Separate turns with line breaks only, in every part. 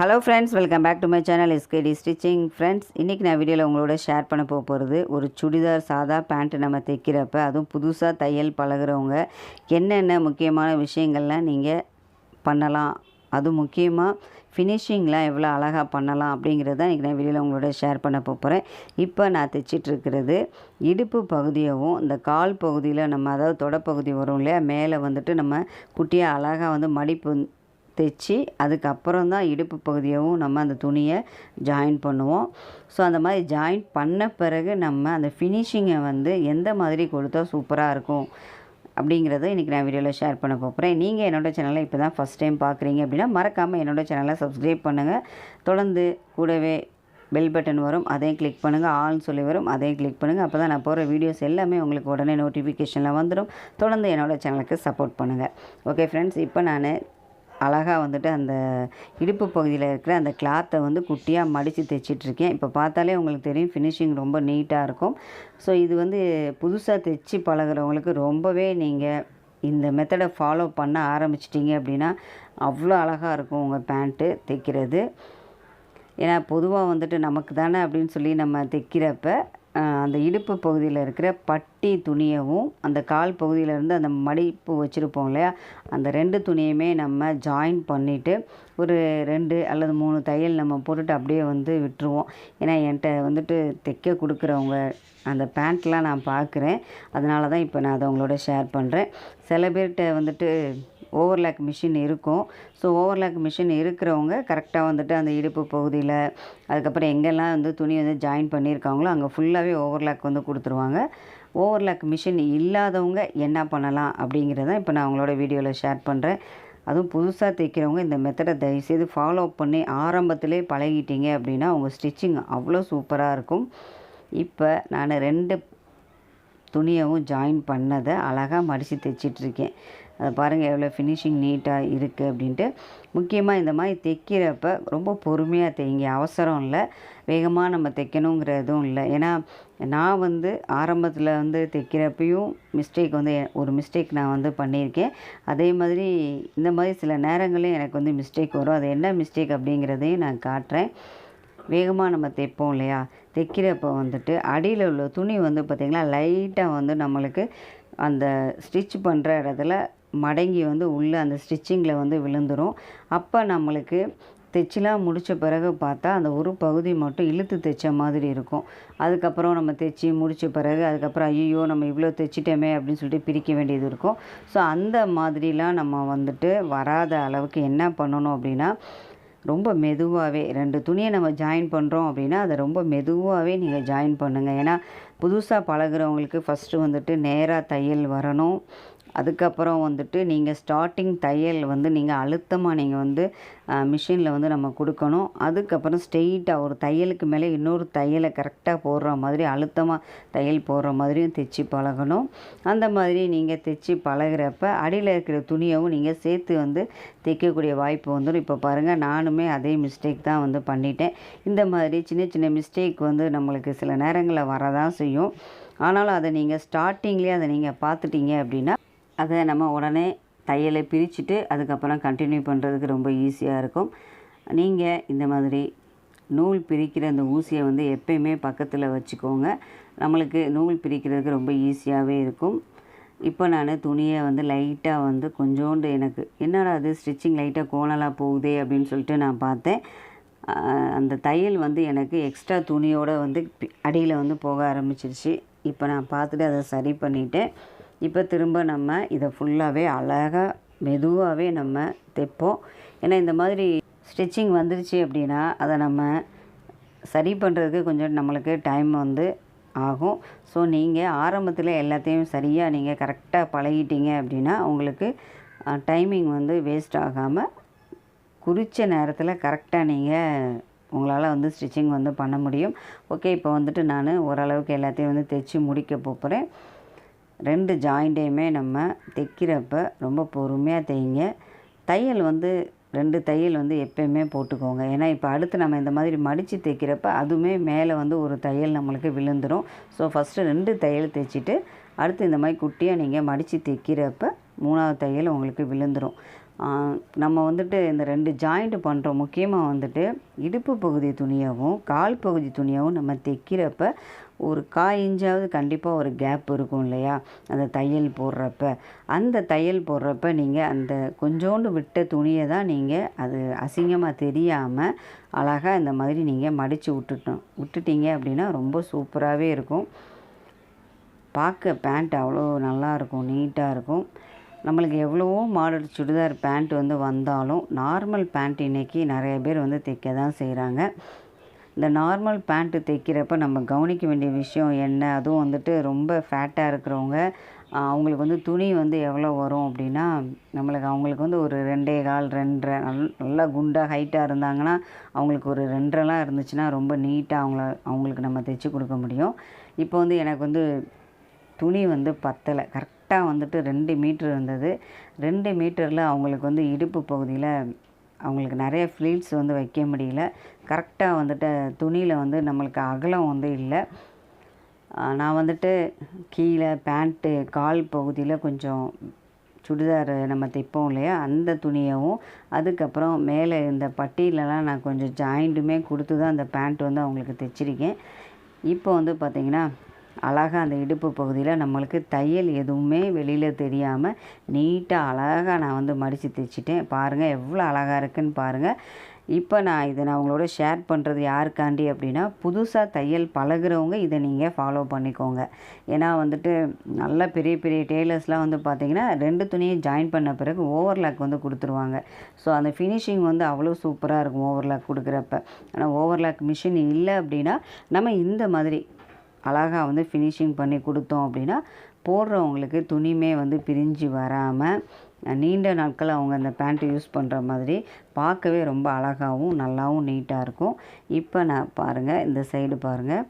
Hello friends, welcome back to my channel SKD stitching. Friends, இன்றைக்கி நான் வீடியோவில் உங்களோட ஷேர் பண்ண போகிறது ஒரு சுடிதார் சாதா பேண்ட்டு நம்ம தைக்கிறப்ப, அதுவும் புதுசாக தையல் பழகிறவங்க என்னென்ன முக்கியமான விஷயங்கள்லாம் நீங்கள் பண்ணலாம், அதுவும் முக்கியமாக ஃபினிஷிங்லாம் எவ்வளோ அழகாக பண்ணலாம் அப்படிங்கிறத இன்றைக்கி நான் வீடியோவில் உங்களோட ஷேர் பண்ண போகிறேன். இப்போ நான் தைச்சிட்ருக்கிறது இடுப்பு பகுதியவும் இந்த கால் பகுதியில் நம்ம அதாவது தொடப்பகுதி வரும் இல்லையா, மேலே வந்துட்டு நம்ம குட்டியாக அழகாக வந்து மடிப்பு தைச்சி அதுக்கப்புறம் தான் இடுப்பு பகுதியவும் நம்ம அந்த துணியை ஜாயின் பண்ணுவோம். ஸோ அந்த மாதிரி ஜாயின் பண்ண பிறகு நம்ம அந்த ஃபினிஷிங்கை வந்து எந்த மாதிரி கொடுத்தா சூப்பராக இருக்கும் அப்படிங்கிறத இன்றைக்கி நான் வீடியோவில் ஷேர் பண்ண போகிறேன். நீங்கள் என்னோடய சேனலை இப்போ தான் ஃபஸ்ட் டைம் பார்க்குறீங்க அப்படின்னா மறக்காமல் என்னோடய சேனலை சப்ஸ்கிரைப் பண்ணுங்கள். தொடர்ந்து கூடவே பெல் பட்டன் வரும், அதையும் கிளிக் பண்ணுங்கள். ஆல்னு சொல்லி வரும், அதையும் கிளிக் பண்ணுங்கள். அப்போ தான் நான் போகிற வீடியோஸ் எல்லாமே உங்களுக்கு உடனே நோட்டிஃபிகேஷனில் வந்துடும். தொடர்ந்து என்னோடய சேனலுக்கு சப்போர்ட் பண்ணுங்கள். ஓகே ஃப்ரெண்ட்ஸ், இப்போ நான் அழகாக வந்துட்டு அந்த இடுப்பு பகுதியில் இருக்கிற அந்த கிளாத்தை வந்து குட்டியாக மடித்து தைச்சிட்ருக்கேன். இப்போ பார்த்தாலே உங்களுக்கு தெரியும் ஃபினிஷிங் ரொம்ப நீட்டாக இருக்கும். ஸோ இது வந்து புதுசாக தைச்சி பழகிறவங்களுக்கு ரொம்பவே நீங்கள் இந்த மெத்தடை ஃபாலோ பண்ண ஆரம்பிச்சிட்டிங்க அப்படின்னா அவ்வளோ அழகாக இருக்கும் உங்கள் பேண்ட்டு தைக்கிறது. ஏன்னா பொதுவாக வந்துட்டு நமக்கு தானே அப்படின்னு சொல்லி நம்ம தைக்கிறப்ப அந்த இடுப்பு பகுதியில் இருக்கிற பட்டி துணியவும் அந்த கால் பகுதியிலேருந்து அந்த மடிப்பு வச்சுருப்போம் இல்லையா, அந்த 2 துணியுமே நம்ம ஜாயின் பண்ணிவிட்டு ஒரு 2 அல்லது 3 தையல் நம்ம போட்டுட்டு அப்படியே வந்து விட்டுருவோம். ஏன்னா என்கிட்ட வந்துட்டு தைக்க கொடுக்குறவங்க அந்த பேண்ட்லாம் நான் பார்க்குறேன். அதனால தான் இப்போ நான் அதை உங்களோட ஷேர் பண்ணுறேன். சில பேர்கிட்ட வந்துட்டு ஓவர்லாக் மிஷின் இருக்கும். ஸோ ஓவர்லாக் மிஷின் இருக்கிறவங்க கரெக்டாக வந்துட்டு அந்த இடுப்பு பகுதியில் அதுக்கப்புறம் எங்கெல்லாம் வந்து துணி வந்து ஜாயின் பண்ணியிருக்காங்களோ அங்கே ஃபுல்லாகவே ஓவர்லாக் வந்து கொடுத்துருவாங்க. ஓவர்லாக் மிஷின் இல்லாதவங்க என்ன பண்ணலாம் அப்படிங்கிறத இப்போ நான் உங்களோட வீடியோவில் ஷேர் பண்ணுறேன். அதுவும் புதுசாக தைக்கிறவங்க இந்த மெத்தடை தயவுசெய்து ஃபாலோ பண்ணி ஆரம்பத்திலே பழகிட்டீங்க அப்படின்னா உங்கள் ஸ்டிச்சிங் அவ்வளோ சூப்பராக இருக்கும். இப்போ நான் 2 துணியவும் ஜாயின் பண்ணதை அழகாக மடித்து தைச்சிட்ருக்கேன். அதை பாருங்கள் எவ்வளோ ஃபினிஷிங் நீட்டாக இருக்குது அப்படின்ட்டு. முக்கியமாக இந்த மாதிரி தைக்கிறப்ப ரொம்ப பொறுமையாக தைங்க. அவசரம் இல்லை, வேகமாக நம்ம தைக்கணுங்கிற எதுவும் இல்லை. ஏன்னா நான் வந்து ஆரம்பத்தில் வந்து தைக்கிறப்பையும் ஒரு மிஸ்டேக் நான் வந்து பண்ணியிருக்கேன். அதே மாதிரி இந்த மாதிரி சில நேரங்களையும் எனக்கு வந்து மிஸ்டேக் வரும். அது என்ன மிஸ்டேக் அப்படிங்கிறதையும் நான் காட்டுறேன். வேகமாக நம்ம தைப்போம் இல்லையா, தைக்கிறப்ப வந்துட்டு அடியில் உள்ள துணி வந்து பார்த்திங்களா லைட்டாக வந்து நம்மளுக்கு அந்த ஸ்டிச் பண்ணுற இடத்துல மடங்கி வந்து உள்ளே அந்த ஸ்டிச்சிங்கில் வந்து விழுந்துடும். அப்போ நம்மளுக்கு தைச்சிலாம் முடித்த பிறகு பார்த்தா அந்த ஒரு பகுதி மட்டும் இழுத்து தைச்ச மாதிரி இருக்கும். அதுக்கப்புறம் நம்ம தைச்சி முடித்த பிறகு அதுக்கப்புறம் ஐயோ நம்ம இவ்வளோ தைச்சிட்டோமே அப்படின்னு சொல்லிட்டு பிரிக்க வேண்டியது இருக்கும். ஸோ அந்த மாதிரிலாம் நம்ம வந்துட்டு வராத அளவுக்கு என்ன பண்ணணும் அப்படின்னா, ரொம்ப மெதுவாகவே 2 துணியை நம்ம ஜாயின் பண்ணுறோம் அப்படின்னா அதை ரொம்ப மெதுவாகவே நீங்கள் ஜாயின் பண்ணுங்கள். ஏன்னா புதுசாக பழகிறவங்களுக்கு ஃபஸ்ட்டு வந்துட்டு நேராக தையல் வரணும். அதுக்கப்புறம் வந்துட்டு நீங்கள் ஸ்டார்டிங் தையல் வந்து நீங்கள் அழுத்தமாக நீங்கள் வந்து மிஷினில் வந்து நம்ம கொடுக்கணும். அதுக்கப்புறம் ஸ்ட்ரெயிட்டாக ஒரு தையலுக்கு மேலே இன்னொரு தையலை கரெக்டாக போடுற மாதிரி அழுத்தமாக தையல் போடுற மாதிரியும் தைச்சி பழகணும். அந்த மாதிரி நீங்கள் தைச்சி பழகிறப்ப அடியில் இருக்கிற துணியவும் நீங்கள் சேர்த்து வந்து தைக்கக்கூடிய வாய்ப்பு வந்துடும். இப்போ பாருங்கள், நானுமே அதே மிஸ்டேக் தான் வந்து பண்ணிட்டேன். இந்த மாதிரி சின்ன சின்ன மிஸ்டேக் வந்து நம்மளுக்கு சில நேரங்களில் வரதான் செய்யும். ஆனாலும் அதை நீங்கள் ஸ்டார்டிங்லேயே அதை நீங்கள் பார்த்துட்டீங்க அப்படின்னா அதை நம்ம உடனே தையலை பிரிச்சுட்டு அதுக்கப்புறம் கண்டினியூ பண்ணுறதுக்கு ரொம்ப ஈஸியாக இருக்கும். நீங்கள் இந்த மாதிரி நூல் பிரிக்கிற அந்த ஊசியை வந்து எப்பயுமே பக்கத்தில் வச்சுக்கோங்க. நம்மளுக்கு நூல் பிரிக்கிறதுக்கு ரொம்ப ஈஸியாகவே இருக்கும். இப்போ நான் துணியை வந்து லைட்டாக வந்து கொஞ்சோண்டு எனக்கு என்னடா அது ஸ்டிச்சிங் லைட்டாக கோணலாக போகுதே அப்படின்னு சொல்லிட்டு நான் பார்த்தேன். அந்த தையல் வந்து எனக்கு எக்ஸ்ட்ரா துணியோடு வந்து அடியில் வந்து போக ஆரம்பிச்சிருச்சு. இப்போ நான் பார்த்துட்டு அதை சரி பண்ணிவிட்டேன். இப்போ திரும்ப நம்ம இதை ஃபுல்லாகவே அழகாக மெதுவாகவே நம்ம தைப்போம். ஏன்னா இந்த மாதிரி ஸ்டிச்சிங் வந்துருச்சு அப்படின்னா அதை நம்ம சரி பண்ணுறதுக்கு கொஞ்சம் நம்மளுக்கு டைம் வந்து ஆகும். ஸோ நீங்கள் ஆரம்பத்தில் எல்லாத்தையும் சரியாக நீங்கள் கரெக்டாக பழகிட்டீங்க அப்படின்னா உங்களுக்கு டைமிங் வந்து வேஸ்ட் ஆகாமல் குறித்த நேரத்தில் கரெக்டாக நீங்கள் உங்களால் வந்து ஸ்டிச்சிங் வந்து பண்ண முடியும். ஓகே, இப்போ வந்துட்டு நான் ஓரளவுக்கு எல்லாத்தையும் வந்து தைச்சி முடிக்க போகிறேன். 2 ஜாயிண்ட்டையுமே நம்ம தைக்கிறப்ப ரொம்ப பொறுமையாக தைங்க. தையல் வந்து 2 தையல் வந்து எப்போயுமே போட்டுக்கோங்க. ஏன்னா இப்போ அடுத்து நம்ம இந்த மாதிரி மடித்து தைக்கிறப்ப அதுவுமே மேலே வந்து ஒரு தையல் நம்மளுக்கு விழுந்துடும். ஸோ ஃபஸ்ட்டு 2 தையல் தைச்சிட்டு அடுத்து இந்த மாதிரி குட்டியாக நீங்கள் மடித்து தைக்கிறப்ப 3வது தையல் உங்களுக்கு விழுந்துடும். நம்ம வந்துட்டு இந்த 2 ஜாயிண்ட் பண்ணுறோம். முக்கியமாக வந்துட்டு இடுப்பு பகுதி துணியாகவும் கால் பகுதி துணியாகவும் நம்ம தைக்கிறப்ப ஒரு 1/4 இன்ச்சாவது கண்டிப்பாக ஒரு கேப் இருக்கும் இல்லையா, அந்த தையல் போடுறப்ப. அந்த தையல் போடுறப்ப நீங்கள் அந்த கொஞ்சோண்டு விட்ட துணியை தான் நீங்கள் அது அசிங்கமாக தெரியாமல் அழகாக இந்த மாதிரி நீங்கள் மடித்து விட்டுட்டீங்க அப்படின்னா ரொம்ப சூப்பராகவே இருக்கும். பார்க்க பேண்ட் அவ்வளோ நல்லாயிருக்கும், நீட்டாக இருக்கும். நம்மளுக்கு எவ்வளவோ மாடல் சுடிதார் பேண்ட் வந்தாலும் நார்மல் பேண்ட் இன்றைக்கி நிறைய பேர் தைக்க தான் செய்கிறாங்க. இந்த நார்மல் பேண்ட்டு தைக்கிறப்ப நம்ம கவனிக்க வேண்டிய விஷயம் என்ன, அதுவும் வந்துட்டு ரொம்ப ஃபேட்டாக இருக்கிறவங்க அவங்களுக்கு துணி எவ்வளோ வரும் அப்படின்னா, அவங்களுக்கு ஒரு 2.25 2.5 நல்லா குண்டாக ஹைட்டாக இருந்தாங்கன்னா அவங்களுக்கு ஒரு 2.5 இருந்துச்சுன்னா ரொம்ப நீட்டாக அவங்களுக்கு நம்ம தைச்சி கொடுக்க முடியும். இப்போ எனக்கு துணி பத்தலை. கரெக்டாக 2 மீட்ரு இருந்தது. 2 மீட்டரில் அவங்களுக்கு இடுப்பு பகுதியில் அவங்களுக்கு நிறைய ஃப்ளீட்ஸ் வைக்க முடியல. கரெக்டாக துணியில் நம்மளுக்கு அகலம் இல்லை. நான் கீழே பேண்ட்டு கால் பகுதியில் கொஞ்சம் சுடிதார் நம்ம தைப்போம் இல்லையா, அந்த துணியவும் அதுக்கப்புறம் மேலே இந்த பட்டியிலலாம் நான் கொஞ்சம் ஜாயிண்ட்டுமே கொடுத்து தான் அந்த பேண்ட் அவங்களுக்கு தைச்சிருக்கேன். இப்போ பார்த்திங்கன்னா அழகாக அந்த இடுப்பு பகுதியில் நம்மளுக்கு தையல் எதுவுமே வெளியில் தெரியாமல் நீட்டாக அழகாக நான் மடித்து தைச்சிட்டேன். பாருங்கள் எவ்வளோ அழகாக இருக்குதுன்னு பாருங்கள். இப்போ நான் உங்களோட ஷேர் பண்ணுறது யாருக்காண்டி அப்படின்னா, புதுசாக தையல் பழகுறவங்க இதை நீங்கள் ஃபாலோ பண்ணிக்கோங்க. ஏன்னா நல்லா பெரிய பெரிய டெய்லர்ஸ்லாம் பார்த்திங்கன்னா 2 துணியை ஜாயின் பண்ண பிறகு ஓவர்லாக் கொடுத்துருவாங்க. ஸோ அந்த ஃபினிஷிங் அவ்வளோ சூப்பராக இருக்கும் ஓவர்லாக் கொடுக்குறப்ப. ஆனால் ஓவர்லாக் மிஷின் இல்லை அப்படின்னா நம்ம இந்த மாதிரி அழகாக ஃபினிஷிங் பண்ணி கொடுத்தோம் அப்படின்னா போடுறவங்களுக்கு துணியுமே பிரிஞ்சு வராமல் நீண்ட நாட்கள் அவங்க அந்த பேண்ட்டு யூஸ் பண்ணுற மாதிரி பார்க்கவே ரொம்ப அழகாகவும் நல்லாவும் நீட்டாக இருக்கும். இப்போ நான் பாருங்கள், இந்த சைடு பாருங்கள்,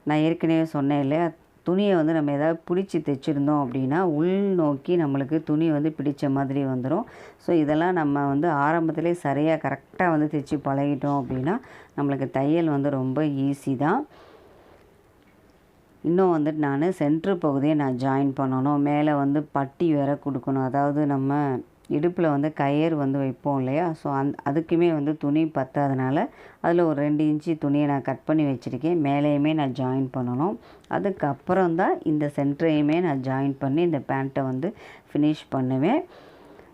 நான் ஏற்கனவே சொன்னேன் இல்லையா, துணியை நம்ம ஏதாவது பிடிச்சி தைச்சிருந்தோம் அப்படின்னா உள் நோக்கி நம்மளுக்கு துணி பிடிச்ச மாதிரி வந்துடும். ஸோ இதெல்லாம் நம்ம ஆரம்பத்திலே சரியாக கரெக்டாக தைச்சி பழகிட்டோம் அப்படின்னா நம்மளுக்கு தையல் ரொம்ப ஈஸி தான். இன்னும் நான் சென்ட்ரு பகுதியை நான் ஜாயின் பண்ணணும். மேலே பட்டி வேற கொடுக்கணும். அதாவது நம்ம இடுப்பில் கயிறு வைப்போம் இல்லையா, ஸோ அதுக்குமே துணி பத்தாதனால அதில் ஒரு 2 இன்ச்சு துணியை நான் கட் பண்ணி வச்சுருக்கேன். மேலேயுமே நான் ஜாயின் பண்ணணும். அதுக்கப்புறம் தான் இந்த சென்டரையுமே நான் ஜாயின் பண்ணி இந்த பேண்ட்டை ஃபினிஷ் பண்ணுவேன்.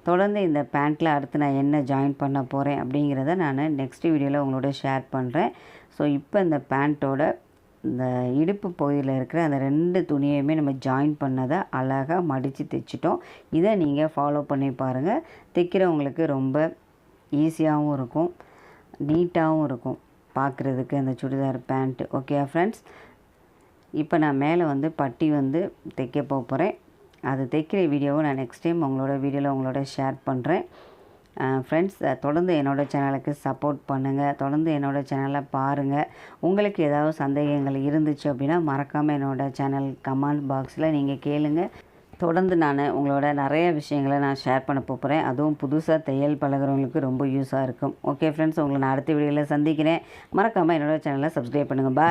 தொடர்ந்து இந்த பேண்ட்டில் அடுத்து நான் என்ன ஜாயின் பண்ண போகிறேன் அப்படிங்கிறத நான் நெக்ஸ்ட் வீடியோவில் உங்களோட ஷேர் பண்ணுறேன். ஸோ இப்போ இந்த பேண்ட்டோட இந்த இடுப்பு பகுதியில் இருக்கிற அந்த 2 துணியுமே நம்ம ஜாயின் பண்ணதை அழகாக மடித்து தைச்சிட்டோம். இதை நீங்கள் ஃபாலோ பண்ணி பாருங்கள். தைக்கிறவங்களுக்கு ரொம்ப ஈஸியாகவும் இருக்கும், நீட்டாகவும் இருக்கும் பார்க்குறதுக்கு அந்த சுடிதார் பேண்ட்டு. ஓகே ஃப்ரெண்ட்ஸ், இப்போ நான் மேலே பட்டி தைக்க போகிறேன். அது தைக்கிற வீடியோவை நான் நெக்ஸ்ட் டைம் உங்களோட ஷேர் பண்ணுறேன். ஃப்ரெண்ட்ஸ், தொடர்ந்து என்னோடய சேனலுக்கு சப்போர்ட் பண்ணுங்கள். தொடர்ந்து என்னோடய சேனலை பாருங்கள். உங்களுக்கு ஏதாவது சந்தேகங்கள் இருந்துச்சு அப்படின்னா மறக்காமல் என்னோடய சேனல் கமெண்ட் பாக்ஸில் நீங்கள் கேளுங்கள். தொடர்ந்து நான் உங்களோட நிறைய விஷயங்களை நான் ஷேர் பண்ண போகிறேன். அதுவும் புதுசாக தையல் பழகிறவங்களுக்கு ரொம்ப யூஸாக இருக்கும். ஓகே ஃப்ரெண்ட்ஸ், உங்களை நான் அடுத்த வீடியோவில் சந்திக்கிறேன். மறக்காமல் என்னோடய சேனலை சப்ஸ்கிரைப் பண்ணுங்கள். பாய்.